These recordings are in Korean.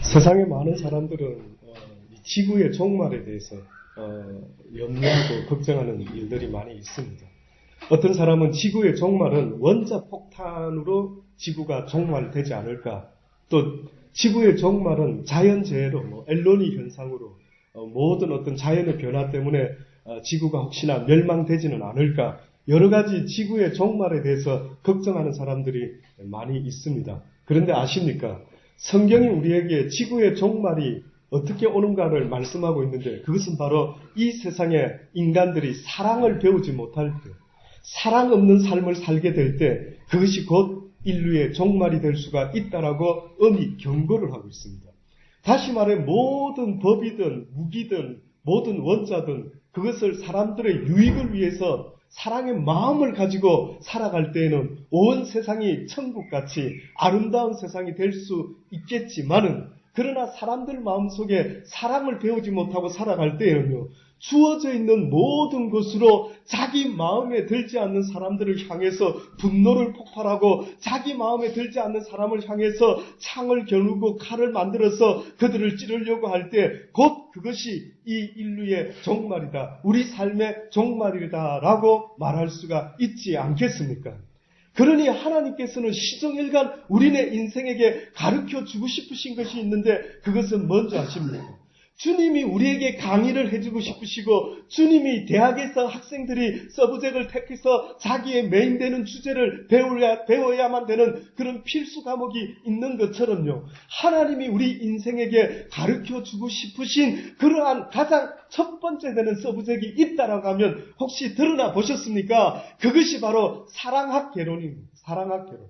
세상의 많은 사람들은 지구의 종말에 대해서 염려하고 걱정하는 일들이 많이 있습니다. 어떤 사람은 지구의 종말은 원자 폭탄으로 지구가 종말되지 않을까, 또 지구의 종말은 자연재해로, 엘로니 현상으로, 모든 어떤 자연의 변화 때문에 지구가 혹시나 멸망되지는 않을까, 여러 가지 지구의 종말에 대해서 걱정하는 사람들이 많이 있습니다. 그런데 아십니까? 성경이 우리에게 지구의 종말이 어떻게 오는가를 말씀하고 있는데, 그것은 바로 이 세상의 인간들이 사랑을 배우지 못할 때, 사랑 없는 삶을 살게 될 때, 그것이 곧 인류의 종말이 될 수가 있다라고 엄히 경고를 하고 있습니다. 다시 말해 모든 법이든 무기든 모든 원자든 그것을 사람들의 유익을 위해서 사랑의 마음을 가지고 살아갈 때에는 온 세상이 천국같이 아름다운 세상이 될 수 있겠지만은, 그러나 사람들 마음속에 사랑을 배우지 못하고 살아갈 때에는요, 주어져 있는 모든 것으로 자기 마음에 들지 않는 사람들을 향해서 분노를 폭발하고, 자기 마음에 들지 않는 사람을 향해서 창을 겨누고 칼을 만들어서 그들을 찌르려고 할 때 곧 그것이 이 인류의 종말이다, 우리 삶의 종말이다라고 말할 수가 있지 않겠습니까? 그러니 하나님께서는 시종일관 우리네 인생에게 가르쳐주고 싶으신 것이 있는데, 그것은 뭔지 아십니까? 주님이 우리에게 강의를 해주고 싶으시고, 주님이 대학에서 학생들이 서브젝트를 택해서 자기의 메인 되는 주제를 배워야만 되는 그런 필수 과목이 있는 것처럼요, 하나님이 우리 인생에게 가르쳐주고 싶으신 그러한 가장 첫 번째 되는 서브젝트가 있다라고 하면 혹시 드러나 보셨습니까? 그것이 바로 사랑학 개론입니다. 사랑학 개론.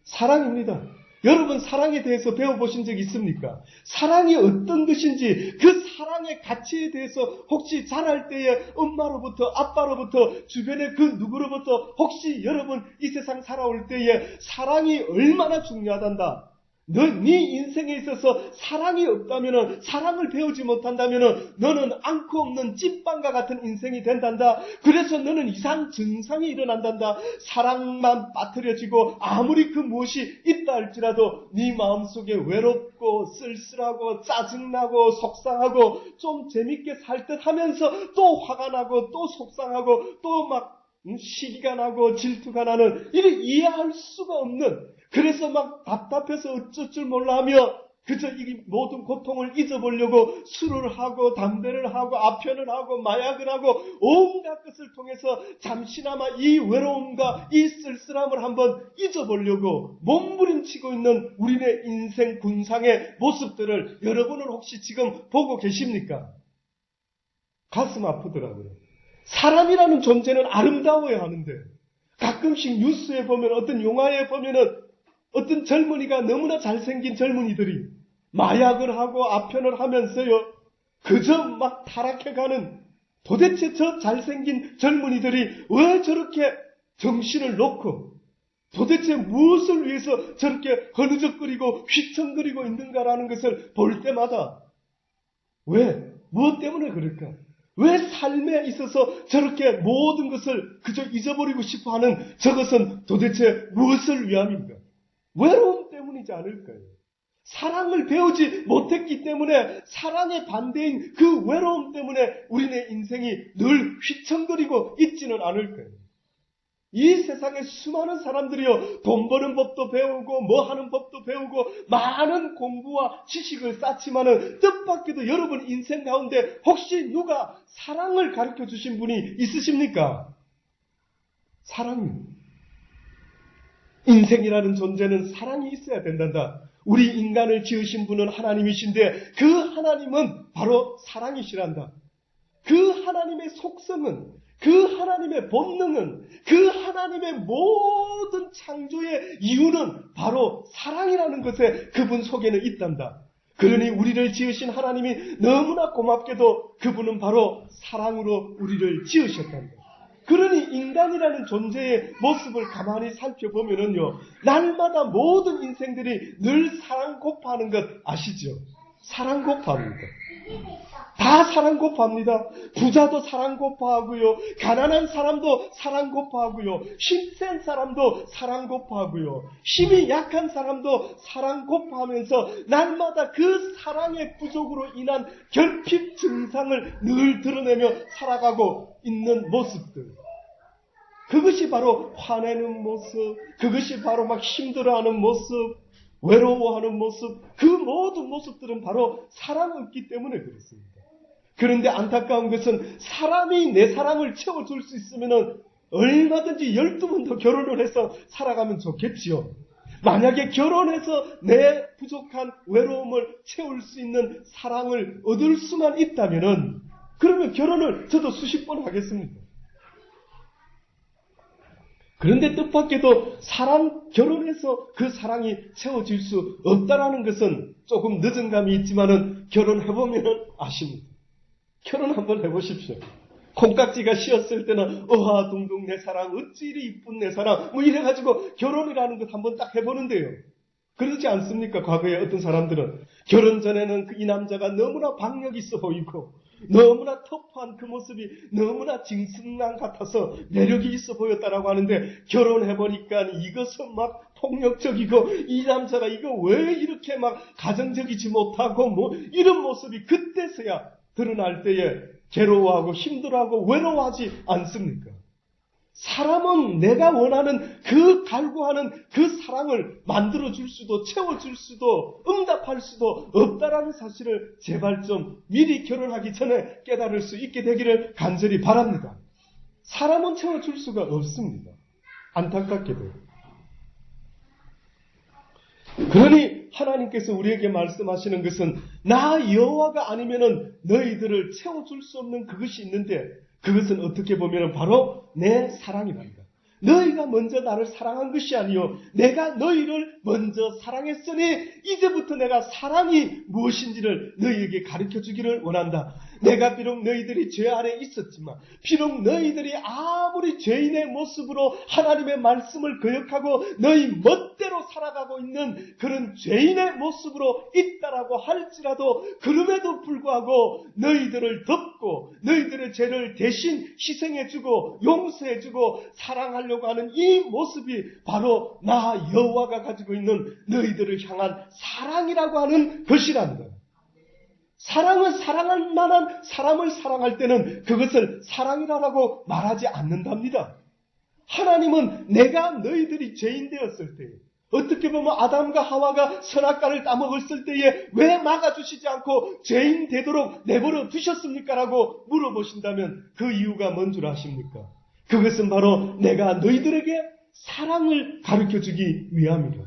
사랑입니다. 여러분, 사랑에 대해서 배워보신 적 있습니까? 사랑이 어떤 것인지, 그 사랑의 가치에 대해서 혹시 자랄 때에 엄마로부터, 아빠로부터, 주변의 그 누구로부터 혹시 여러분 이 세상 살아올 때에 사랑이 얼마나 중요하단다, 네 인생에 있어서 사랑이 없다면은, 사랑을 배우지 못한다면은 너는 앙코 없는 찐빵과 같은 인생이 된단다. 그래서 너는 이상 증상이 일어난단다. 사랑만 빠뜨려지고 아무리 그 무엇이 있다 할지라도 네 마음속에 외롭고 쓸쓸하고 짜증나고 속상하고 좀 재밌게 살 듯 하면서 또 화가 나고 또 속상하고 또 막 시기가 나고 질투가 나는, 이를 이해할 수가 없는, 그래서 막 답답해서 어쩔 줄 몰라 하며 그저 이 모든 고통을 잊어보려고 술을 하고 담배를 하고 아편을 하고 마약을 하고 온갖 것을 통해서 잠시나마 이 외로움과 이 쓸쓸함을 한번 잊어보려고 몸부림치고 있는 우리네 인생 군상의 모습들을 여러분은 혹시 지금 보고 계십니까? 가슴 아프더라고요. 사람이라는 존재는 아름다워야 하는데, 가끔씩 뉴스에 보면, 어떤 영화에 보면은 어떤 젊은이가, 너무나 잘생긴 젊은이들이 마약을 하고 아편을 하면서요, 그저 막 타락해가는, 도대체 저 잘생긴 젊은이들이 왜 저렇게 정신을 놓고 도대체 무엇을 위해서 저렇게 허느적거리고 휘청거리고 있는가라는 것을 볼 때마다, 왜? 무엇 때문에 그럴까? 왜 삶에 있어서 저렇게 모든 것을 그저 잊어버리고 싶어하는 저것은 도대체 무엇을 위함인가? 외로움 때문이지 않을까요? 사랑을 배우지 못했기 때문에, 사랑의 반대인 그 외로움 때문에 우리네 인생이 늘 휘청거리고 있지는 않을까요? 이 세상에 수많은 사람들이요, 돈 버는 법도 배우고 뭐 하는 법도 배우고 많은 공부와 지식을 쌓지만은 뜻밖에도 여러분 인생 가운데 혹시 누가 사랑을 가르쳐 주신 분이 있으십니까? 사랑입니다. 인생이라는 존재는 사랑이 있어야 된단다. 우리 인간을 지으신 분은 하나님이신데 그 하나님은 바로 사랑이시란다. 그 하나님의 속성은, 그 하나님의 본능은, 그 하나님의 모든 창조의 이유는 바로 사랑이라는 것에 그분 속에는 있단다. 그러니 우리를 지으신 하나님이 너무나 고맙게도 그분은 바로 사랑으로 우리를 지으셨단다. 그러니 인간이라는 존재의 모습을 가만히 살펴보면은요, 날마다 모든 인생들이 늘 사랑 고파하는 것 아시죠? 사랑 고파합니다. 다 사랑 고파합니다. 부자도 사랑 고파하고요. 가난한 사람도 사랑 고파하고요. 힘센 사람도 사랑 고파하고요. 힘이 약한 사람도 사랑 고파하면서 날마다 그 사랑의 부족으로 인한 결핍 증상을 늘 드러내며 살아가고 있는 모습들. 그것이 바로 화내는 모습, 그것이 바로 막 힘들어하는 모습, 외로워하는 모습, 그 모든 모습들은 바로 사랑이 없기 때문에 그렇습니다. 그런데 안타까운 것은 사람이 내 사랑을 채워줄 수 있으면 얼마든지 12번 더 결혼을 해서 살아가면 좋겠지요. 만약에 결혼해서 내 부족한 외로움을 채울 수 있는 사랑을 얻을 수만 있다면 그러면 결혼을 저도 수십 번 하겠습니다. 그런데 뜻밖에도 결혼해서 그 사랑이 채워질 수 없다라는 것은 조금 늦은 감이 있지만은 결혼해보면 아십니다. 결혼 한번 해보십시오. 콩깍지가 씌었을 때는 어하둥둥 내 사랑, 어찌 이리 이쁜 내 사랑 뭐 이래가지고 결혼이라는 것 한번 딱 해보는데요. 그러지 않습니까? 과거에 어떤 사람들은 결혼 전에는 이 남자가 너무나 박력 있어 보이고 너무나 터프한 그 모습이 너무나 징승남 같아서 매력이 있어 보였다라고 하는데 결혼해보니까 이것은 막 폭력적이고 이 남자가 이거 왜 이렇게 막 가정적이지 못하고 뭐 이런 모습이 그때서야 드러날 때에 괴로워하고 힘들어하고 외로워하지 않습니까? 사람은 내가 원하는 그 갈구하는 그 사랑을 만들어줄 수도 채워줄 수도 응답할 수도 없다라는 사실을 제발 좀 미리 결혼하기 전에 깨달을 수 있게 되기를 간절히 바랍니다. 사람은 채워줄 수가 없습니다. 안타깝게도. 그러니 하나님께서 우리에게 말씀하시는 것은 나 여호와가 아니면은 너희들을 채워줄 수 없는 그것이 있는데 그것은 어떻게 보면 바로 내 사랑이란다. 너희가 먼저 나를 사랑한 것이 아니요 내가 너희를 먼저 사랑했으니 이제부터 내가 사랑이 무엇인지를 너희에게 가르쳐 주기를 원한다. 내가 비록 너희들이 죄 아래 있었지만 비록 너희들이 아무리 죄인의 모습으로 하나님의 말씀을 거역하고 너희 멋대로 살아가고 있는 그런 죄인의 모습으로 있다라고 할지라도 그럼에도 불구하고 너희들을 덮고 너희들의 죄를 대신 희생해주고 용서해주고 사랑하려고 하는 이 모습이 바로 나 여호와가 가지고 있는 너희들을 향한 사랑이라고 하는 것이란다. 사랑은 사랑할 만한 사람을 사랑할 때는 그것을 사랑이라고 말하지 않는답니다. 하나님은 내가 너희들이 죄인 되었을 때 어떻게 보면 아담과 하와가 선악과를 따먹었을 때에 왜 막아주시지 않고 죄인 되도록 내버려 두셨습니까? 라고 물어보신다면 그 이유가 뭔 줄 아십니까? 그것은 바로 내가 너희들에게 사랑을 가르쳐주기 위함이라.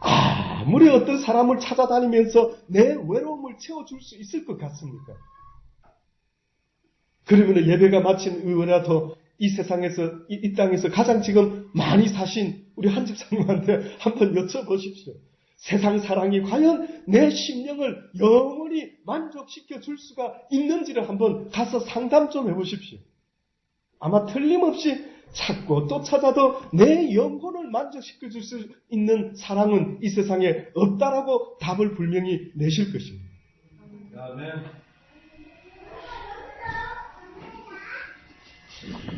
아무리 어떤 사람을 찾아다니면서 내 외로움을 채워줄 수 있을 것 같습니까? 그러면 예배가 마친 의원이라도 이 세상에서, 이 땅에서 가장 지금 많이 사신 우리 한 집사님한테 한번 여쭤보십시오. 세상 사랑이 과연 내 심령을 영원히 만족시켜 줄 수가 있는지를 한번 가서 상담 좀 해보십시오. 아마 틀림없이 찾고 또 찾아도 내 영혼을 만족시켜 줄 수 있는 사랑은 이 세상에 없다라고 답을 분명히 내실 것입니다.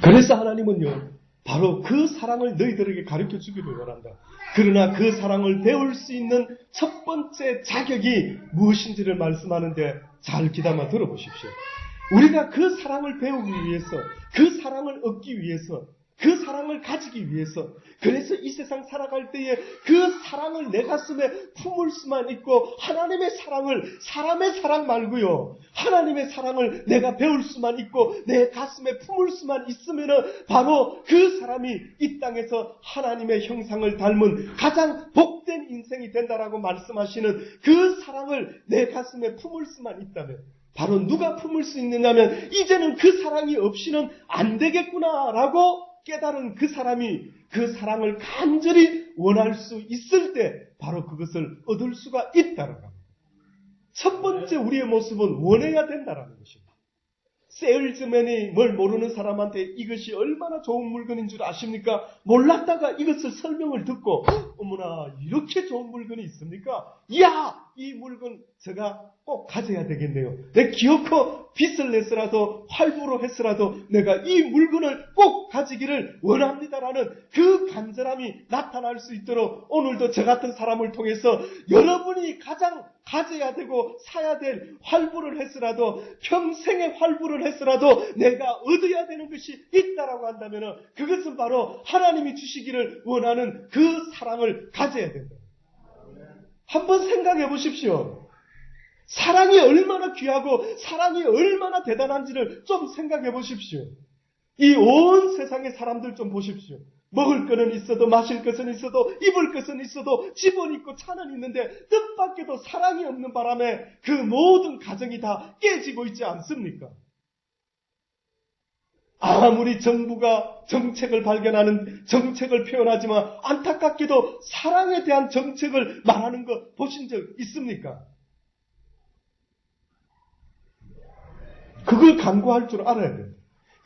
그래서 하나님은요, 바로 그 사랑을 너희들에게 가르쳐 주기를 원한다. 그러나 그 사랑을 배울 수 있는 첫 번째 자격이 무엇인지를 말씀하는데 잘 귀담아 들어보십시오. 우리가 그 사랑을 배우기 위해서, 그 사랑을 얻기 위해서, 그 사랑을 가지기 위해서, 그래서 이 세상 살아갈 때에 그 사랑을 내 가슴에 품을 수만 있고 하나님의 사랑을, 사람의 사랑 말고요, 하나님의 사랑을 내가 배울 수만 있고 내 가슴에 품을 수만 있으면 바로 그 사람이 이 땅에서 하나님의 형상을 닮은 가장 복된 인생이 된다라고 말씀하시는 그 사랑을 내 가슴에 품을 수만 있다면 바로 누가 품을 수 있느냐면 이제는 그 사랑이 없이는 안 되겠구나라고 깨달은 그 사람이 그 사랑을 간절히 원할 수 있을 때 바로 그것을 얻을 수가 있다라고 합니다. 첫 번째 우리의 모습은 원해야 된다라는 것입니다. 세일즈맨이 뭘 모르는 사람한테 이것이 얼마나 좋은 물건인 줄 아십니까? 몰랐다가 이것을 설명을 듣고 어머나 이렇게 좋은 물건이 있습니까? 이야 이 물건 제가 꼭 가져야 되겠네요. 내 기어코 빚을 내서라도 활부로 해서라도 내가 이 물건을 꼭 가지기를 원합니다라는 그 간절함이 나타날 수 있도록 오늘도 저 같은 사람을 통해서 여러분이 가장 가져야 되고 사야 될 활부를 해서라도 평생의 활부를 해서라도 내가 얻어야 되는 것이 있다라고 한다면 그것은 바로 하나님이 주시기를 원하는 그 사랑을 가져야 된다. 한번 생각해 보십시오. 사랑이 얼마나 귀하고 사랑이 얼마나 대단한지를 좀 생각해 보십시오. 이 온 세상의 사람들 좀 보십시오. 먹을 것은 있어도 마실 것은 있어도 입을 것은 있어도 집은 있고 차는 있는데 뜻밖에도 사랑이 없는 바람에 그 모든 가정이 다 깨지고 있지 않습니까? 아무리 정부가 정책을 발견하는 정책을 표현하지만 안타깝게도 사랑에 대한 정책을 말하는 거 보신 적 있습니까? 그걸 간구할 줄 알아야 돼요.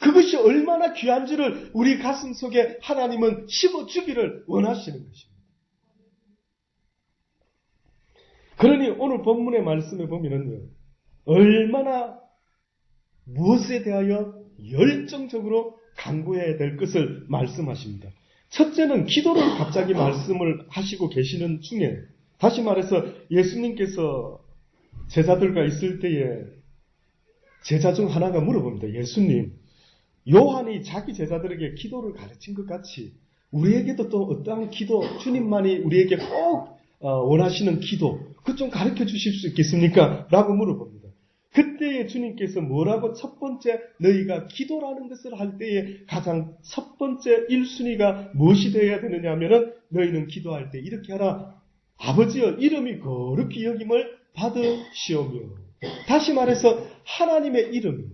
그것이 얼마나 귀한지를 우리 가슴 속에 하나님은 심어주기를 원하시는 것입니다. 그러니 오늘 본문의 말씀에 보면은요, 얼마나 무엇에 대하여 열정적으로 간구해야 될 것을 말씀하십니다. 첫째는 기도를 갑자기 말씀을 하시고 계시는 중에, 다시 말해서 예수님께서 제자들과 있을 때에 제자 중 하나가 물어봅니다. 예수님, 요한이 자기 제자들에게 기도를 가르친 것 같이 우리에게도 또 어떠한 기도, 주님만이 우리에게 꼭 원하시는 기도, 그것 좀 가르쳐 주실 수 있겠습니까? 라고 물어봅니다. 그때에 주님께서 뭐라고 첫 번째 너희가 기도라는 것을 할 때에 가장 첫 번째 1순위가 무엇이 되어야 되느냐 하면은 너희는 기도할 때 이렇게 하라. 아버지여 이름이 거룩히 여김을 받으시오며. 다시 말해서 하나님의 이름이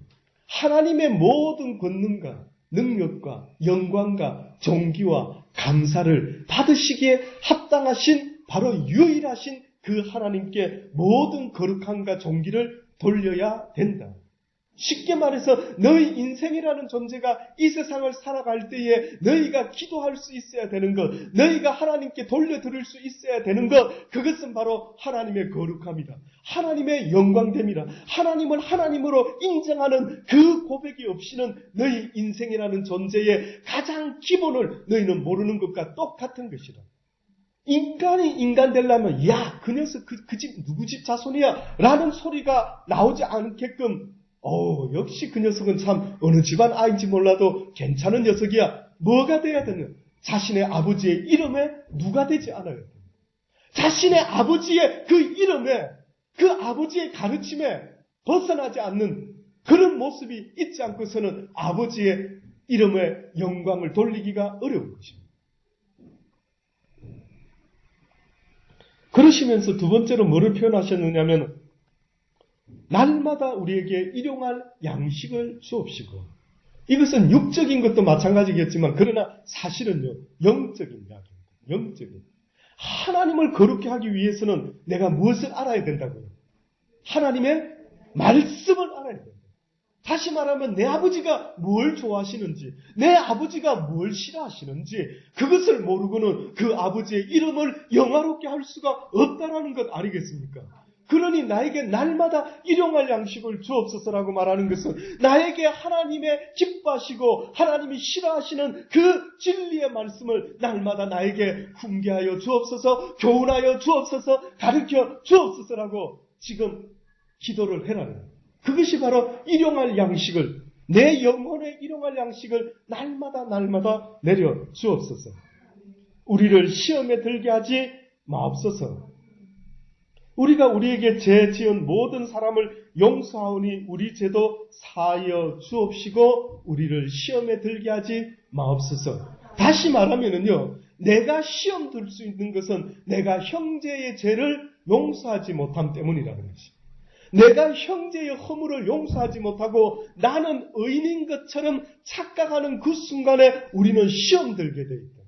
하나님의 모든 권능과 능력과 영광과 존귀와 감사를 받으시기에 합당하신 바로 유일하신 그 하나님께 모든 거룩함과 존귀를 돌려야 된다. 쉽게 말해서 너희 인생이라는 존재가 이 세상을 살아갈 때에 너희가 기도할 수 있어야 되는 것, 너희가 하나님께 돌려드릴 수 있어야 되는 것, 그것은 바로 하나님의 거룩함이다. 하나님의 영광됨이라. 하나님을 하나님으로 인정하는 그 고백이 없이는 너희 인생이라는 존재의 가장 기본을 너희는 모르는 것과 똑같은 것이다. 인간이 인간 되려면 야, 그 녀석 그 집 누구 집 자손이야? 라는 소리가 나오지 않게끔 역시 그 녀석은 참 어느 집안 아이인지 몰라도 괜찮은 녀석이야. 뭐가 돼야 되는? 자신의 아버지의 이름에 누가 되지 않아야 돼. 자신의 아버지의 그 이름에 그 아버지의 가르침에 벗어나지 않는 그런 모습이 있지 않고서는 아버지의 이름에 영광을 돌리기가 어려운 것입니다. 그러시면서 두 번째로 뭐를 표현하셨느냐면 날마다 우리에게 일용할 양식을 주옵시고, 이것은 육적인 것도 마찬가지겠지만 그러나 사실은요 영적인 이야기입니다. 영적인. 하나님을 거룩히 하기 위해서는 내가 무엇을 알아야 된다고요? 하나님의 말씀을 알아야 된다. 다시 말하면 내 아버지가 뭘 좋아하시는지, 내 아버지가 뭘 싫어하시는지 그것을 모르고는 그 아버지의 이름을 영화롭게 할 수가 없다라는 것 아니겠습니까? 그러니 나에게 날마다 일용할 양식을 주옵소서라고 말하는 것은 나에게 하나님의 기뻐하시고 하나님이 싫어하시는 그 진리의 말씀을 날마다 나에게 훈계하여 주옵소서, 교훈하여 주옵소서, 가르쳐 주옵소서라고 지금 기도를 해라는 거예요. 그것이 바로 일용할 양식을, 내 영혼의 일용할 양식을 날마다 내려 주옵소서. 우리를 시험에 들게 하지 마옵소서. 우리가 우리에게 죄 지은 모든 사람을 용서하오니 우리 죄도 사하여 주옵시고 우리를 시험에 들게 하지 마옵소서. 다시 말하면은요, 내가 시험 들 수 있는 것은 내가 형제의 죄를 용서하지 못함 때문이라는 것입니다. 내가 형제의 허물을 용서하지 못하고 나는 의인인 것처럼 착각하는 그 순간에 우리는 시험 들게 되어 있다.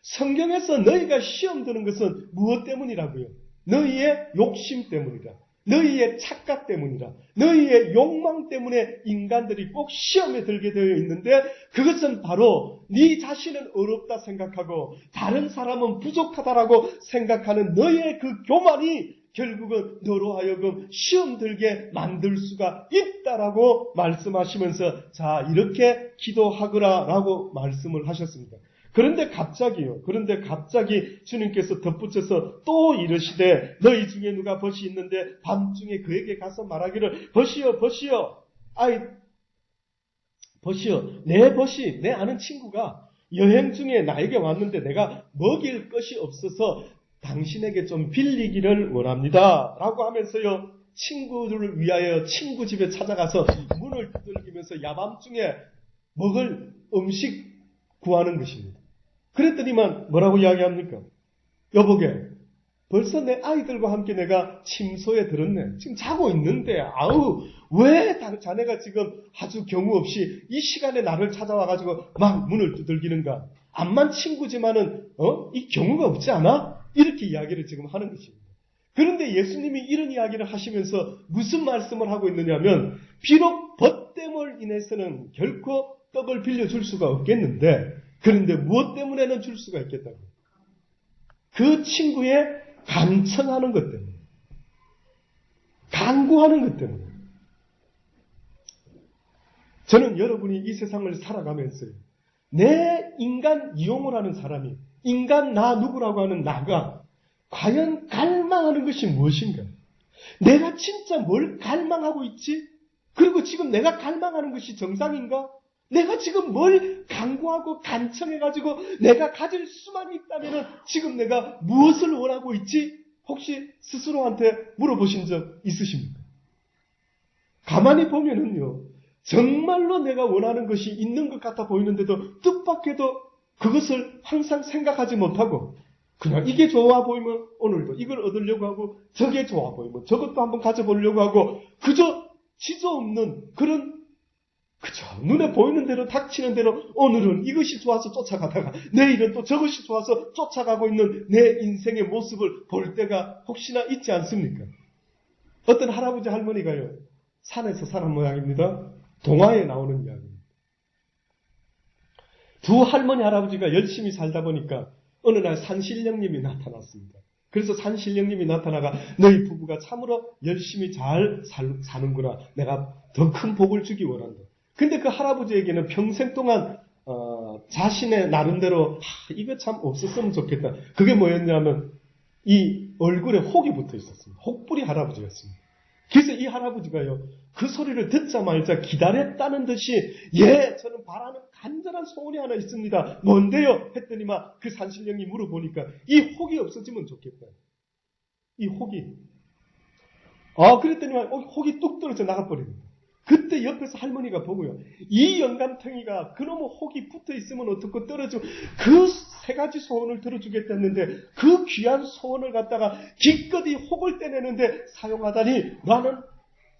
성경에서 너희가 시험 드는 것은 무엇 때문이라고요? 너희의 욕심 때문이다. 너희의 착각 때문이라. 너희의 욕망 때문에 인간들이 꼭 시험에 들게 되어 있는데 그것은 바로 네 자신은 어렵다 생각하고 다른 사람은 부족하다라고 생각하는 너의 그 교만이 결국은 너로 하여금 시험 들게 만들 수가 있다라고 말씀하시면서 자 이렇게 기도하거라라고 말씀을 하셨습니다. 그런데 갑자기 주님께서 덧붙여서 또 이르시되 너희 중에 누가 벗이 있는데 밤중에 그에게 가서 말하기를 벗이여 내 벗이 내 아는 친구가 여행 중에 나에게 왔는데 내가 먹일 것이 없어서 당신에게 좀 빌리기를 원합니다 라고 하면서요 친구들을 위하여 친구 집에 찾아가서 문을 두들기면서 야밤중에 먹을 음식 구하는 것입니다. 그랬더니만 뭐라고 이야기합니까? 여보게 벌써 내 아이들과 함께 내가 침소에 들었네. 지금 자고 있는데 왜 자네가 지금 아주 경우 없이 이 시간에 나를 찾아와가지고 막 문을 두들기는가? 암만 친구지만은 이 경우가 없지 않아? 이렇게 이야기를 지금 하는 것입니다. 그런데 예수님이 이런 이야기를 하시면서 무슨 말씀을 하고 있느냐면 비록 벗됨을 인해서는 결코 떡을 빌려줄 수가 없겠는데 그런데 무엇 때문에는 줄 수가 있겠다고? 그 친구의 간청하는 것 때문에. 간구하는 것 때문에. 저는 여러분이 이 세상을 살아가면서 내 인간 이용을 하는 사람이 인간 나 누구라고 하는 나가 과연 갈망하는 것이 무엇인가? 내가 진짜 뭘 갈망하고 있지? 그리고 지금 내가 갈망하는 것이 정상인가? 내가 지금 뭘 간구하고 간청해가지고 내가 가질 수만 있다면 지금 내가 무엇을 원하고 있지? 혹시 스스로한테 물어보신 적 있으십니까? 가만히 보면은요, 정말로 내가 원하는 것이 있는 것 같아 보이는데도 뜻밖에도 그것을 항상 생각하지 못하고 그냥 이게 좋아 보이면 오늘도 이걸 얻으려고 하고 저게 좋아 보이면 저것도 한번 가져보려고 하고 그저 지저 없는 그런 그죠. 눈에 보이는 대로 닥치는 대로 오늘은 이것이 좋아서 쫓아가다가 내일은 또 저것이 좋아서 쫓아가고 있는 내 인생의 모습을 볼 때가 혹시나 있지 않습니까? 어떤 할아버지 할머니가요. 산에서 살은 모양입니다. 동화에 나오는 이야기입니다. 두 할머니 할아버지가 열심히 살다 보니까 어느 날 산신령님이 나타났습니다. 그래서 산신령님이 나타나가 너희 부부가 참으로 열심히 잘 사는구나. 내가 더 큰 복을 주기 원한다. 근데 그 할아버지에게는 평생 동안 자신의 나름대로 이거 참 없었으면 좋겠다. 그게 뭐였냐면 이 얼굴에 혹이 붙어 있었습니다. 혹부리 할아버지였습니다. 그래서 이 할아버지가요. 그 소리를 듣자마자 기다렸다는 듯이 저는 바라는 간절한 소원이 하나 있습니다. 뭔데요? 했더니만 그 산신령이 물어보니까 이 혹이 없어지면 좋겠다. 이 혹이. 그랬더니만 혹이 뚝 떨어져 나가버립니다. 그때 옆에서 할머니가 보고요. 이 영감탱이가 그놈의 혹이 붙어있으면 어떻고 떨어지고 그 세 가지 소원을 들어주겠다는데 그 귀한 소원을 갖다가 기꺼이 혹을 떼내는데 사용하다니 나는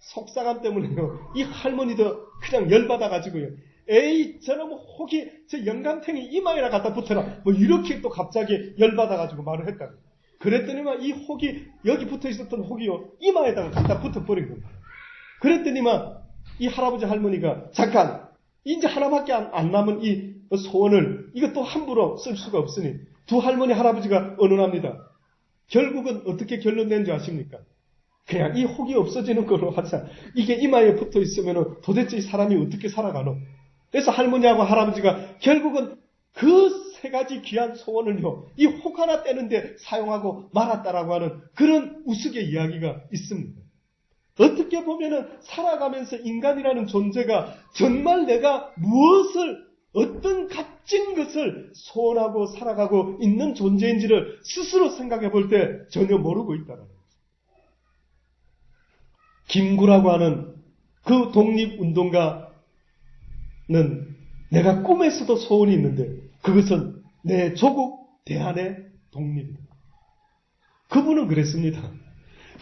속상함 때문에요. 이 할머니도 그냥 열받아가지고요. 에이 저놈 혹이 저 영감탱이 이마에다 갖다 붙어라. 뭐 이렇게 또 갑자기 열받아가지고 말을 했다. 그랬더니만 이 혹이 여기 붙어있었던 혹이요. 이마에다가 갖다 붙어버린 겁니다. 그랬더니만 이 할아버지 할머니가 잠깐 이제 하나밖에 안 남은 이 소원을 이것도 함부로 쓸 수가 없으니 두 할머니 할아버지가 언언합니다. 결국은 어떻게 결론 낸 줄 아십니까? 그냥 이 혹이 없어지는 걸로 하자. 이게 이마에 붙어 있으면 도대체 이 사람이 어떻게 살아가노? 그래서 할머니하고 할아버지가 결국은 그 세 가지 귀한 소원을요. 이 혹 하나 떼는데 사용하고 말았다라고 하는 그런 우스개 이야기가 있습니다. 어떻게 보면은 살아가면서 인간이라는 존재가 정말 내가 무엇을 어떤 값진 것을 소원하고 살아가고 있는 존재인지를 스스로 생각해 볼 때 전혀 모르고 있다는 거죠. 김구라고 하는 그 독립운동가는 내가 꿈에서도 소원이 있는데 그것은 내 조국 대한의 독립입니다. 그분은 그랬습니다.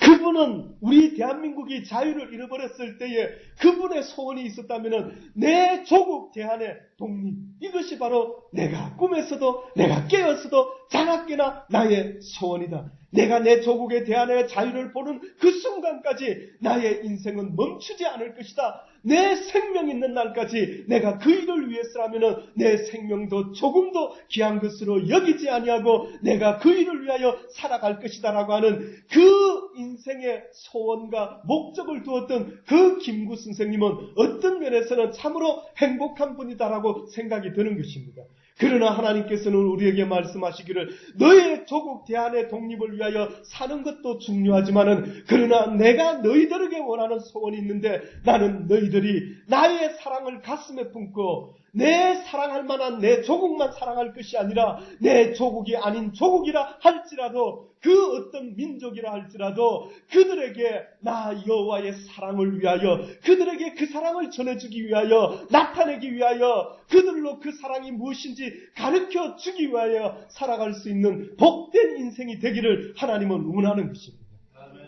그분은 우리 대한민국이 자유를 잃어버렸을 때에 그분의 소원이 있었다면 내 조국 대한의 독립, 이것이 바로 내가 꿈에서도 내가 깨었어도 자나깨나 나의 소원이다. 내가 내 조국에 대한 자유를 보는 그 순간까지 나의 인생은 멈추지 않을 것이다. 내 생명 있는 날까지 내가 그 일을 위해서라면 내 생명도 조금도 귀한 것으로 여기지 아니하고 내가 그 일을 위하여 살아갈 것이다 라고 하는 그 인생의 소원과 목적을 두었던 그 김구 선생님은 어떤 면에서는 참으로 행복한 분이다라고 생각이 드는 것입니다. 그러나 하나님께서는 우리에게 말씀하시기를 너의 조국 대한의 독립을 위하여 사는 것도 중요하지만은 그러나 내가 너희들에게 원하는 소원이 있는데 나는 너희들이 나의 사랑을 가슴에 품고 내 사랑할 만한 내 조국만 사랑할 것이 아니라 내 조국이 아닌 조국이라 할지라도 그 어떤 민족이라 할지라도 그들에게 나 여호와의 사랑을 위하여 그들에게 그 사랑을 전해주기 위하여 나타내기 위하여 그들로 그 사랑이 무엇인지 가르쳐 주기 위하여 살아갈 수 있는 복된 인생이 되기를 하나님은 원하는 것입니다.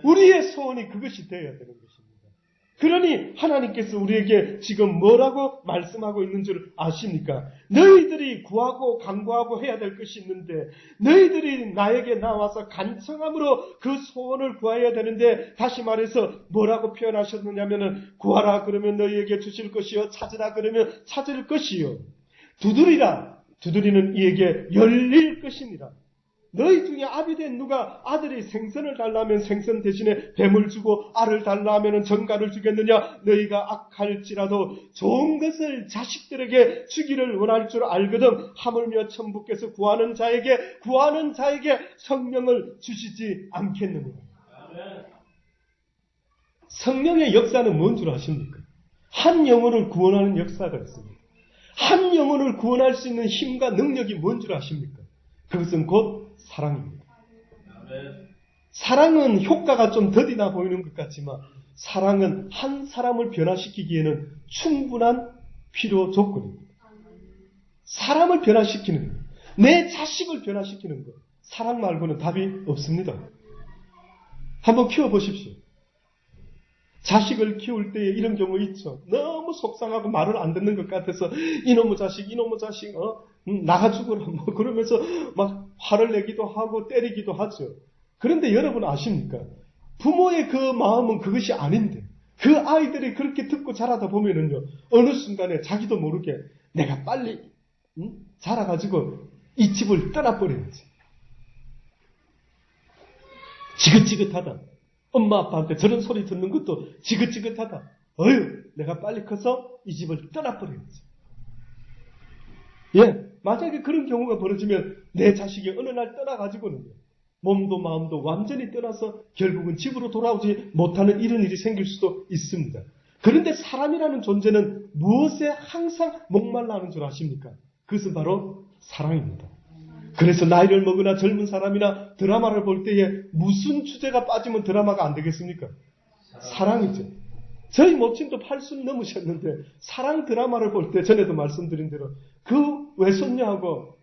우리의 소원이 그것이 되어야 되는 것입니다. 그러니 하나님께서 우리에게 지금 뭐라고 말씀하고 있는 줄 아십니까? 너희들이 구하고 간구하고 해야 될 것이 있는데 너희들이 나에게 나와서 간청함으로 그 소원을 구해야 되는데 다시 말해서 뭐라고 표현하셨느냐면은 구하라 그러면 너희에게 주실 것이요 찾으라 그러면 찾을 것이요 두드리라 두드리는 이에게 열릴 것이니라. 너희 중에 아비된 누가 아들이 생선을 달라면 생선 대신에 뱀을 주고 알을 달라면 전갈을 주겠느냐? 너희가 악할지라도 좋은 것을 자식들에게 주기를 원할 줄 알거든 하물며 천부께서 구하는 자에게 성령을 주시지 않겠느냐? 성령의 역사는 뭔 줄 아십니까? 한 영혼을 구원하는 역사가 있습니다. 한 영혼을 구원할 수 있는 힘과 능력이 뭔 줄 아십니까? 그것은 곧 사랑입니다. 사랑은 효과가 좀 더디나 보이는 것 같지만 사랑은 한 사람을 변화시키기에는 충분한 필요 조건입니다. 사람을 변화시키는 것, 내 자식을 변화시키는 것, 사랑 말고는 답이 없습니다. 한번 키워보십시오. 자식을 키울 때에 이런 경우 있죠. 너무 속상하고 말을 안 듣는 것 같아서 이놈의 자식 나가 죽어라 그러면서 막 화를 내기도 하고 때리기도 하죠. 그런데 여러분 아십니까? 부모의 그 마음은 그것이 아닌데 그 아이들이 그렇게 듣고 자라다 보면은요 어느 순간에 자기도 모르게 내가 빨리 자라가지고 이 집을 떠나버리는지 지긋지긋하다. 엄마 아빠한테 저런 소리 듣는 것도 지긋지긋하다. 내가 빨리 커서 이 집을 떠나버리는지. 만약에 그런 경우가 벌어지면 내 자식이 어느 날 떠나가지고는 몸도 마음도 완전히 떠나서 결국은 집으로 돌아오지 못하는 이런 일이 생길 수도 있습니다. 그런데 사람이라는 존재는 무엇에 항상 목말라 하는 줄 아십니까? 그것은 바로 사랑입니다. 그래서 나이를 먹으나 젊은 사람이나 드라마를 볼 때에 무슨 주제가 빠지면 드라마가 안 되겠습니까? 사랑이죠. 저희 모친도 80 넘으셨는데 사랑 드라마를 볼 때 전에도 말씀드린 대로 그 외손녀하고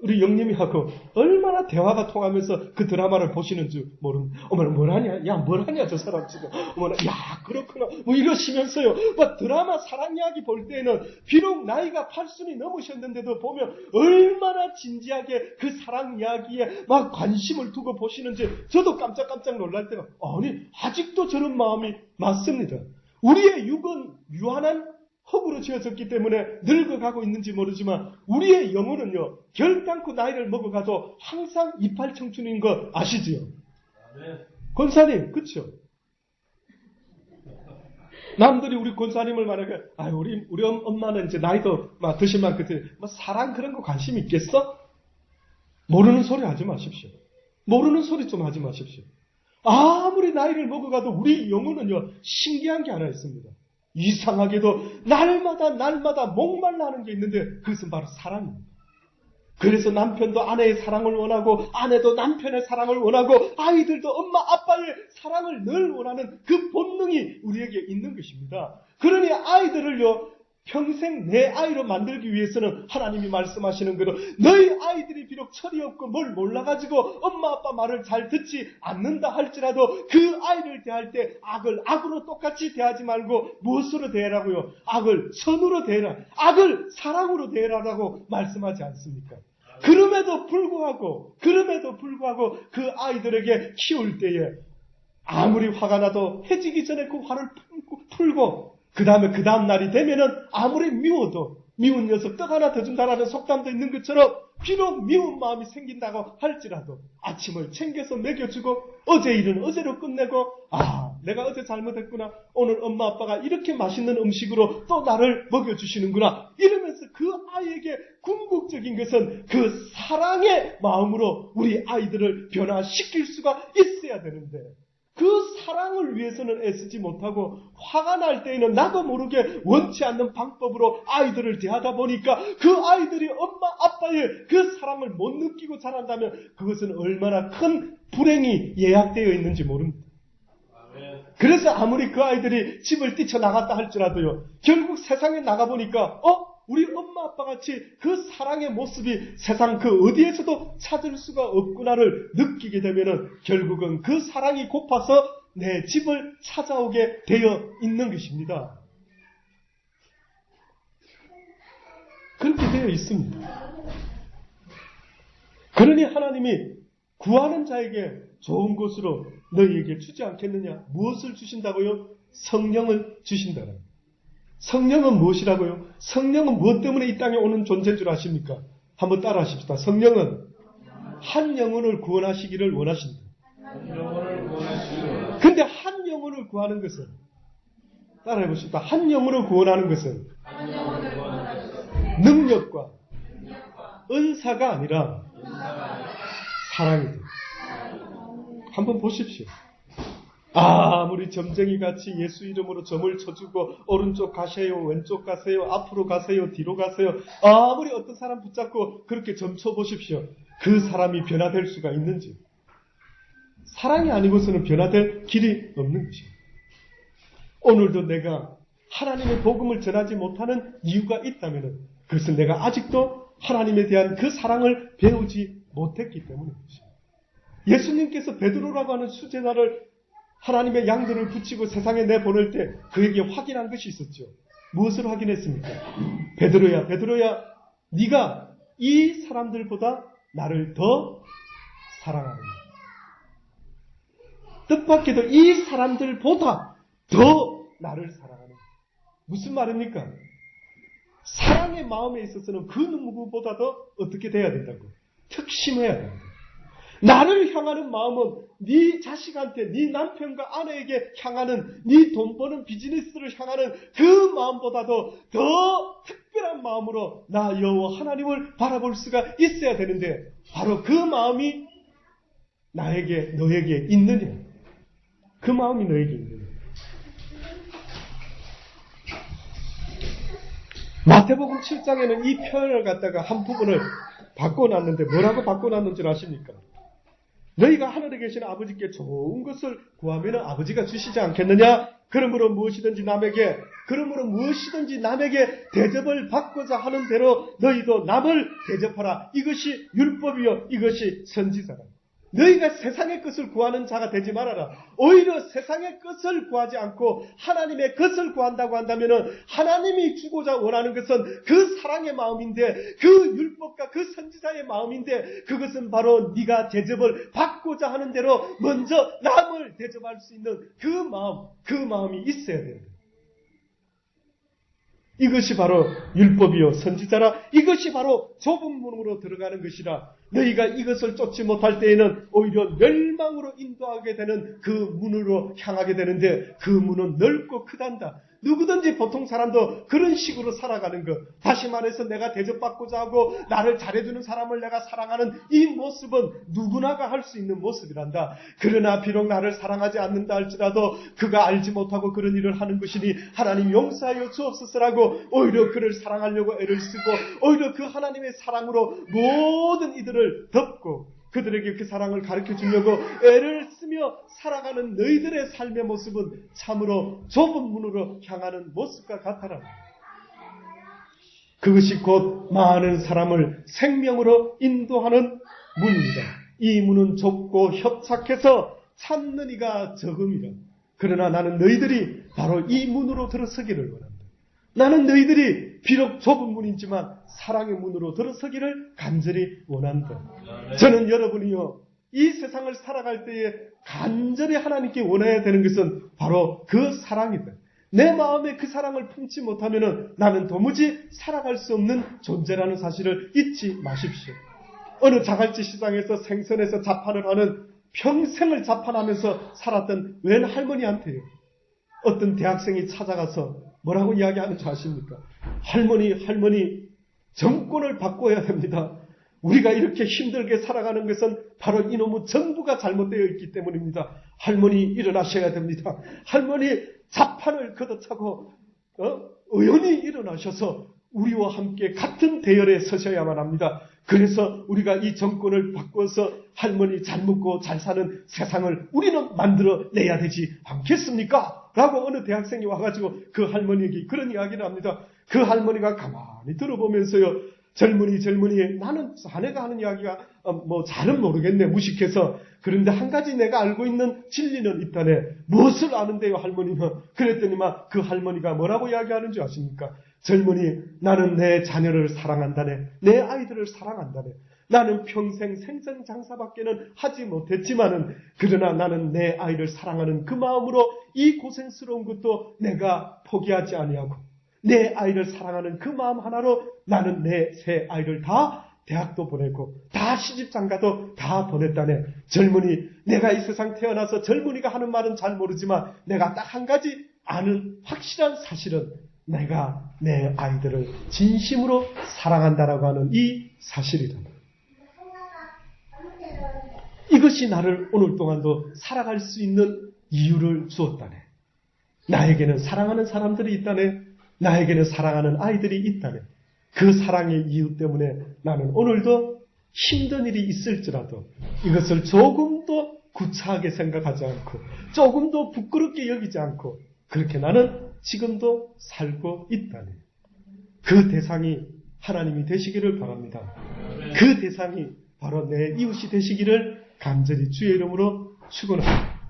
우리 영님이하고 얼마나 대화가 통하면서 그 드라마를 보시는 줄 모릅니다. 어머나 뭐라냐? 야 뭐라냐 저 사람 지금. 어머나 야 그렇구나. 이러시면서요. 드라마 사랑 이야기 볼 때는 비록 나이가 80이 넘으셨는데도 보면 얼마나 진지하게 그 사랑 이야기에 막 관심을 두고 보시는지 저도 깜짝깜짝 놀랄 때가 아직도 저런 마음이 맞습니다. 우리의 육은 유한한 흙으로 지어졌기 때문에 늙어가고 있는지 모르지만 우리의 영혼은요 결단코 나이를 먹어가도 항상 이팔 청춘인 거 아시지요? 권사님 그쵸? 남들이 우리 권사님을 말하게 우리 엄마는 이제 나이도 막 드실 만큼 사랑 그런 거 관심 있겠어? 모르는 소리 하지 마십시오. 모르는 소리 좀 하지 마십시오. 아무리 나이를 먹어가도 우리 영혼은요 신기한 게 하나 있습니다. 이상하게도 날마다 목말라 하는 게 있는데 그것은 바로 사랑입니다. 그래서 남편도 아내의 사랑을 원하고 아내도 남편의 사랑을 원하고 아이들도 엄마 아빠의 사랑을 늘 원하는 그 본능이 우리에게 있는 것입니다. 그러니 아이들을요 평생 내 아이로 만들기 위해서는 하나님이 말씀하시는 대로 너희 아이들이 비록 철이 없고 뭘 몰라가지고 엄마 아빠 말을 잘 듣지 않는다 할지라도 그 아이를 대할 때 악을 악으로 똑같이 대하지 말고 무엇으로 대하라고요? 악을 선으로 대해라. 악을 사랑으로 대해라라고 말씀하지 않습니까? 그럼에도 불구하고 그 아이들에게 키울 때에 아무리 화가 나도 해지기 전에 그 화를 풀고 그 다음 날이 되면은 아무리 미워도 미운 녀석 떡 하나 더 준다라는 속담도 있는 것처럼 비록 미운 마음이 생긴다고 할지라도 아침을 챙겨서 먹여주고 어제 일은 어제로 끝내고 내가 어제 잘못했구나. 오늘 엄마 아빠가 이렇게 맛있는 음식으로 또 나를 먹여주시는구나. 이러면서 그 아이에게 궁극적인 것은 그 사랑의 마음으로 우리 아이들을 변화시킬 수가 있어야 되는데 그 사랑을 위해서는 애쓰지 못하고 화가 날 때에는 나도 모르게 원치 않는 방법으로 아이들을 대하다 보니까 그 아이들이 엄마 아빠의 그 사랑을 못 느끼고 자란다면 그것은 얼마나 큰 불행이 예약되어 있는지 모릅니다. 그래서 아무리 그 아이들이 집을 뛰쳐나갔다 할지라도요, 결국 세상에 나가보니까 우리 엄마 아빠 같이 그 사랑의 모습이 세상 그 어디에서도 찾을 수가 없구나를 느끼게 되면은 결국은 그 사랑이 고파서 내 집을 찾아오게 되어 있는 것입니다. 그렇게 되어 있습니다. 그러니 하나님이 구하는 자에게 좋은 것으로 너희에게 주지 않겠느냐? 무엇을 주신다고요? 성령을 주신다는. 성령은 무엇이라고요? 성령은 무엇 때문에 이 땅에 오는 존재인 줄 아십니까? 한번 따라 하십시다. 성령은 한 영혼을 구원하시기를 원하신다. 근데 한 영혼을 구하는 것은 따라 해보십시다. 한 영혼을 구원하는 것은 능력과 은사가 아니라 사랑이다. 한번 보십시오. 아무리 점쟁이같이 예수 이름으로 점을 쳐주고 오른쪽 가세요, 왼쪽 가세요, 앞으로 가세요, 뒤로 가세요. 아무리 어떤 사람 붙잡고 그렇게 점 쳐보십시오. 그 사람이 변화될 수가 있는지. 사랑이 아니고서는 변화될 길이 없는 것입니다. 오늘도 내가 하나님의 복음을 전하지 못하는 이유가 있다면 그것은 내가 아직도 하나님에 대한 그 사랑을 배우지 못했기 때문인 것입니다. 예수님께서 베드로라고 하는 수제자를 하나님의 양들을 붙이고 세상에 내보낼 때 그에게 확인한 것이 있었죠. 무엇을 확인했습니까? 베드로야, 베드로야, 네가 이 사람들보다 나를 더 사랑하느냐. 뜻밖에도 이 사람들보다 더 나를 사랑하는. 무슨 말입니까? 사랑의 마음에 있어서는 그 누구보다도 어떻게 돼야 된다고? 특심해야 된다. 나를 향하는 마음은 네 자식한테, 네 남편과 아내에게 향하는, 네 돈 버는 비즈니스를 향하는 그 마음보다도 더 특별한 마음으로 나 여호와 하나님을 바라볼 수가 있어야 되는데 바로 그 마음이 나에게, 너에게 있느냐? 그 마음이 너에게 있느냐? 마태복음 7장에는 이 표현을 갖다가 한 부분을 바꿔놨는데 뭐라고 바꿔놨는 줄 아십니까? 너희가 하늘에 계신 아버지께 좋은 것을 구하면 아버지가 주시지 않겠느냐? 그러므로 무엇이든지 남에게 대접을 받고자 하는 대로 너희도 남을 대접하라. 이것이 율법이요, 이것이 선지자라. 너희가 세상의 것을 구하는 자가 되지 말아라. 오히려 세상의 것을 구하지 않고 하나님의 것을 구한다고 한다면 하나님이 주고자 원하는 것은 그 사랑의 마음인데, 그 율법과 그 선지자의 마음인데, 그것은 바로 네가 대접을 받고자 하는 대로 먼저 남을 대접할 수 있는 그 마음이 있어야 돼요. 이것이 바로 율법이요 선지자라. 이것이 바로 좁은 문으로 들어가는 것이라. 너희가 이것을 쫓지 못할 때에는 오히려 멸망으로 인도하게 되는 그 문으로 향하게 되는데 그 문은 넓고 크단다. 누구든지 보통 사람도 그런 식으로 살아가는 것. 다시 말해서 내가 대접받고자 하고 나를 잘해주는 사람을 내가 사랑하는 이 모습은 누구나가 할 수 있는 모습이란다. 그러나 비록 나를 사랑하지 않는다 할지라도 그가 알지 못하고 그런 일을 하는 것이니 하나님 용서하여 주옵소서라고 오히려 그를 사랑하려고 애를 쓰고 오히려 그 하나님의 사랑으로 모든 이들을 덮고 그들에게 그 사랑을 가르쳐 주려고 애를 쓰며 살아가는 너희들의 삶의 모습은 참으로 좁은 문으로 향하는 모습과 같아라. 그것이 곧 많은 사람을 생명으로 인도하는 문입니다. 이 문은 좁고 협착해서 찾는 이가 적음이라. 그러나 나는 너희들이 바로 이 문으로 들어서기를 원한다. 나는 너희들이 비록 좁은 문이지만 사랑의 문으로 들어서기를 간절히 원한다. 저는 여러분이요, 이 세상을 살아갈 때에 간절히 하나님께 원해야 되는 것은 바로 그 사랑이다. 내 마음에 그 사랑을 품지 못하면 나는 도무지 살아갈 수 없는 존재라는 사실을 잊지 마십시오. 어느 자갈치 시장에서 생선에서 자판을 하는 평생을 자판하면서 살았던 웬 할머니한테요, 어떤 대학생이 찾아가서 뭐라고 이야기하는 줄 아십니까? 할머니, 정권을 바꿔야 됩니다. 우리가 이렇게 힘들게 살아가는 것은 바로 이놈의 정부가 잘못되어 있기 때문입니다. 할머니, 일어나셔야 됩니다. 할머니, 자판을 걷어차고 의원이 일어나셔서 우리와 함께 같은 대열에 서셔야만 합니다. 그래서 우리가 이 정권을 바꿔서 할머니 잘 먹고 잘 사는 세상을 우리는 만들어내야 되지 않겠습니까? 라고 어느 대학생이 와가지고 그 할머니에게 그런 이야기를 합니다. 그 할머니가 가만히 들어보면서요, 젊은이, 나는 자네가 하는 이야기가 잘은 모르겠네, 무식해서. 그런데 한 가지 내가 알고 있는 진리는 있다네. 무엇을 아는데요, 할머니는? 그랬더니만 그 할머니가 뭐라고 이야기하는 줄 아십니까? 젊은이, 나는 내 자녀를 사랑한다네. 내 아이들을 사랑한다네. 나는 평생 생선장사밖에는 하지 못했지만은, 그러나 나는 내 아이를 사랑하는 그 마음으로 이 고생스러운 것도 내가 포기하지 아니하고, 내 아이를 사랑하는 그 마음 하나로 나는 내 세 아이를 다 대학도 보내고 다 시집장가도 다 보냈다네. 젊은이, 내가 이 세상 태어나서 젊은이가 하는 말은 잘 모르지만 내가 딱 한 가지 아는 확실한 사실은 내가 내 아이들을 진심으로 사랑한다라고 하는 이 사실이다. 이것이 나를 오늘 동안도 살아갈 수 있는 이유를 주었다네. 나에게는 사랑하는 사람들이 있다네. 나에게는 사랑하는 아이들이 있다네. 그 사랑의 이유 때문에 나는 오늘도 힘든 일이 있을지라도 이것을 조금도 구차하게 생각하지 않고 조금도 부끄럽게 여기지 않고 그렇게 나는 지금도 살고 있다네. 그 대상이 하나님이 되시기를 바랍니다. 그 대상이 바로 내 이웃이 되시기를 간절히 주의 이름으로 축원합니다.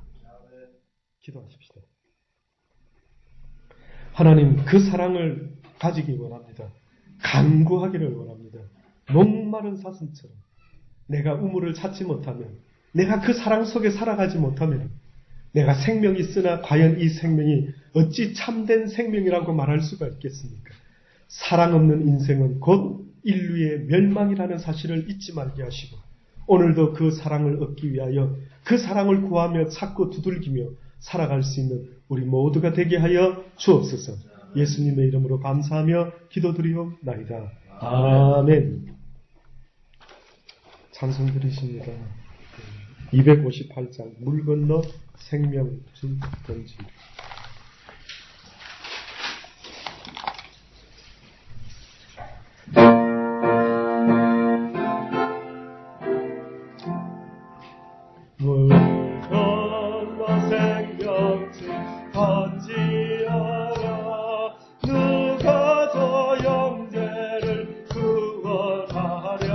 기도하십시다. 하나님, 그 사랑을 가지기 원합니다. 간구하기를 원합니다. 목마른 사슴처럼 내가 우물을 찾지 못하면, 내가 그 사랑 속에 살아가지 못하면 내가 생명이 있으나 과연 이 생명이 어찌 참된 생명이라고 말할 수가 있겠습니까? 사랑 없는 인생은 곧 인류의 멸망이라는 사실을 잊지 말게 하시고, 오늘도 그 사랑을 얻기 위하여 그 사랑을 구하며 찾고 두들기며 살아갈 수 있는 우리 모두가 되게 하여 주옵소서. 예수님의 이름으로 감사하며 기도드리옵나이다. 아멘. 찬송 드리십니다. 258장 물 건너 생명 줄 건지. 물 건너 생명 줄 건지어라. 누가 저 영재를 구원하랴.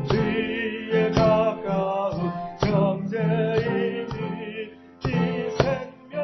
우리의 가까운 형제이니 이 생명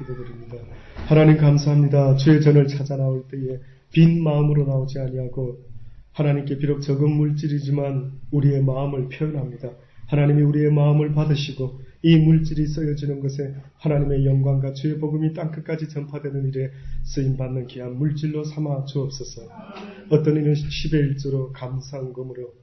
기도드립니다. 하나님 감사합니다. 주의 전을 찾아 나올 때에 빈 마음으로 나오지 아니하고 하나님께 비록 적은 물질이지만 우리의 마음을 표현합니다. 하나님이 우리의 마음을 받으시고 이 물질이 쓰여지는 것에 하나님의 영광과 주의 복음이 땅끝까지 전파되는 일에 쓰임받는 귀한 물질로 삼아 주옵소서. 어떤 이는 10의 1조로 감사헌금으로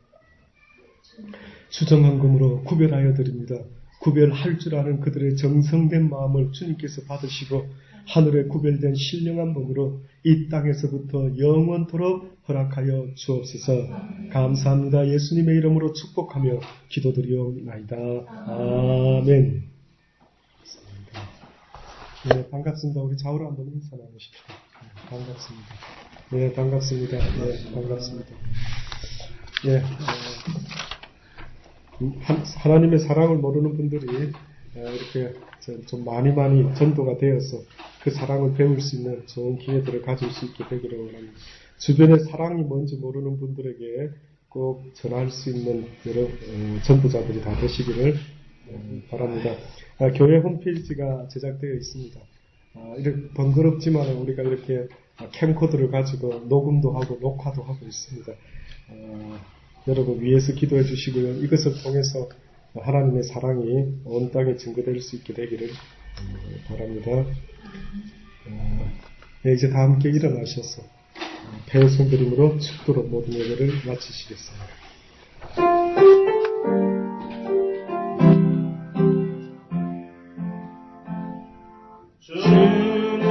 주정헌금으로 구별하여 드립니다. 구별할 줄 아는 그들의 정성된 마음을 주님께서 받으시고 하늘에 구별된 신령한 몸으로 이 땅에서부터 영원토록 허락하여 주옵소서. 감사합니다. 예수님의 이름으로 축복하며 기도드리옵나이다. 아멘. 네, 반갑습니다. 우리 좌우로 한번 인사 나누십시오. 반갑습니다. 네, 반갑습니다. 네, 반갑습니다. 네, 하나님의 사랑을 모르는 분들이 이렇게 좀 많이 전도가 되어서 그 사랑을 배울 수 있는 좋은 기회들을 가질 수 있게 되기를 원합니다. 주변에 사랑이 뭔지 모르는 분들에게 꼭 전할 수 있는 여러 전도자들이 다 되시기를 바랍니다. 교회 홈페이지가 제작되어 있습니다. 이렇게 번거롭지만 우리가 이렇게 캠코더를 가지고 녹음도 하고 녹화도 하고 있습니다. 여러분 위에서 기도해 주시고요. 이것을 통해서 하나님의 사랑이 온 땅에 증거될 수 있게 되기를 바랍니다. 네, 이제 다 함께 일어나셔서 배송드림으로 축도로 모든 예배를 마치시겠습니다.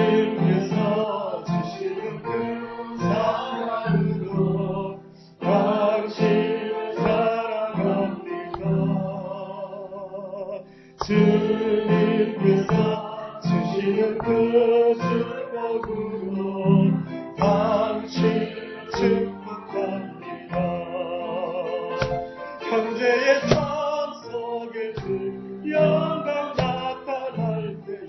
주님께서 주시는 그 사랑으로 당신을 사랑합니다. 주님께서 주시는 그 축복으로 당신을 축복합니다. 형제의 삶 속에 그 영광 나타날 때에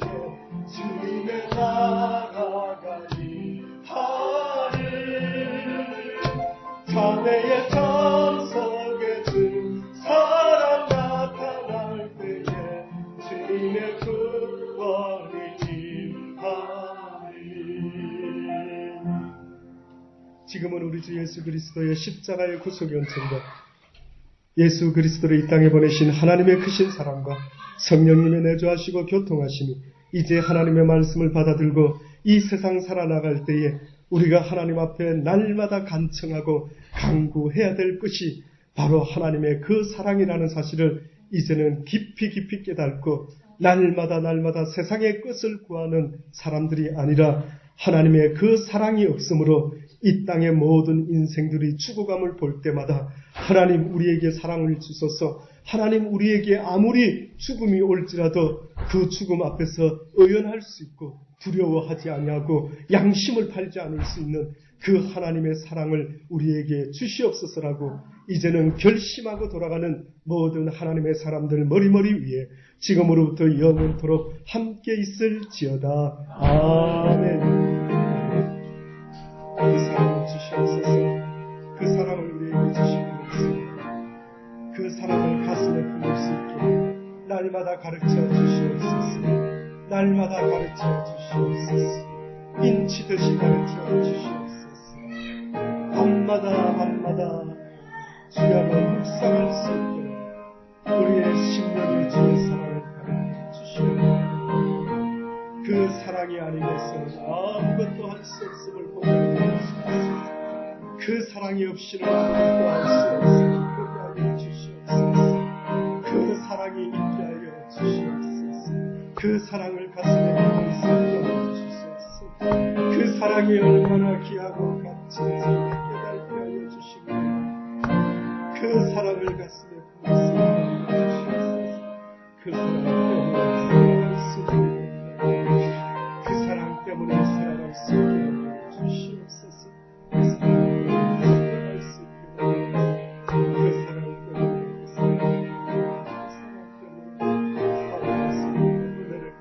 주님의 나라가 임하리. 자매의 삶 속에 주 사랑 나타날 때에 주님의 구원이 임하리. 지금은 우리 주 예수 그리스도의 십자가의 구속의 은총과 예수 그리스도를 이 땅에 보내신 하나님의 크신 사랑과 성령님의 내주하시고 교통하심이 이제 하나님의 말씀을 받아들고 이 세상 살아나갈 때에 우리가 하나님 앞에 날마다 간청하고 간구해야 될 것이 바로 하나님의 그 사랑이라는 사실을 이제는 깊이 깨닫고 날마다 세상의 것을 구하는 사람들이 아니라 하나님의 그 사랑이 없으므로 이 땅의 모든 인생들이 죽어감을 볼 때마다 하나님 우리에게 사랑을 주소서. 하나님 우리에게 아무리 죽음이 올지라도 그 죽음 앞에서 의연할 수 있고 두려워하지 아니하고 양심을 팔지 않을 수 있는 그 하나님의 사랑을 우리에게 주시옵소서라고 이제는 결심하고 돌아가는 모든 하나님의 사람들 머리머리 위에 지금으로부터 영원토록 함께 있을지어다. 아멘. 그 사랑을 주시옵소서. 그 사랑을 우리에게 주시옵소서. 그 사랑을 가슴에 품을 수 있게 날마다 가르쳐 주시옵소서. 날마다 가르쳐 주시옵소서. 인치듯이 가르쳐 주시옵소서. 밤마다 주야로 묵상할 수 있게 우리의 심령이 주의 사랑을 가르쳐 주시옵소서. 그 사랑이 아니고서는 아무것도 할 수 없음을 보게 주시옵소서. 그 사랑이 없이는 아무것도 할 수 없음을 보게 하여 주시옵소서. 그 사랑이 있게 하여 주시옵소서. 그 사랑을 가슴에 품을 수 있게 하여 주시옵소서. 그 사랑이 얼마나 귀하고 값진지 깨닫게 하여 주시고 그 사랑을 가슴에 품을 수 있게 하여 주시옵소서. 그 사랑 때문에 살아갈 수 있게 하여 주시옵소서. 그 사랑 때문에 살아갈 수 있게 은혜를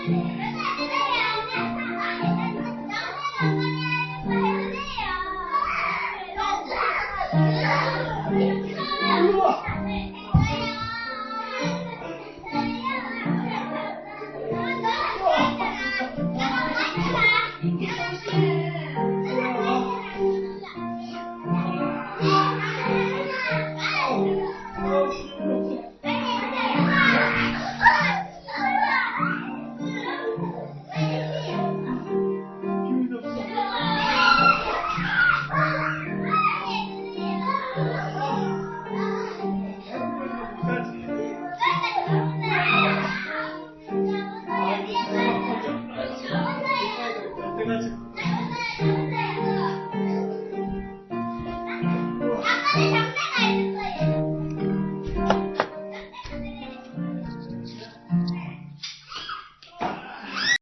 네.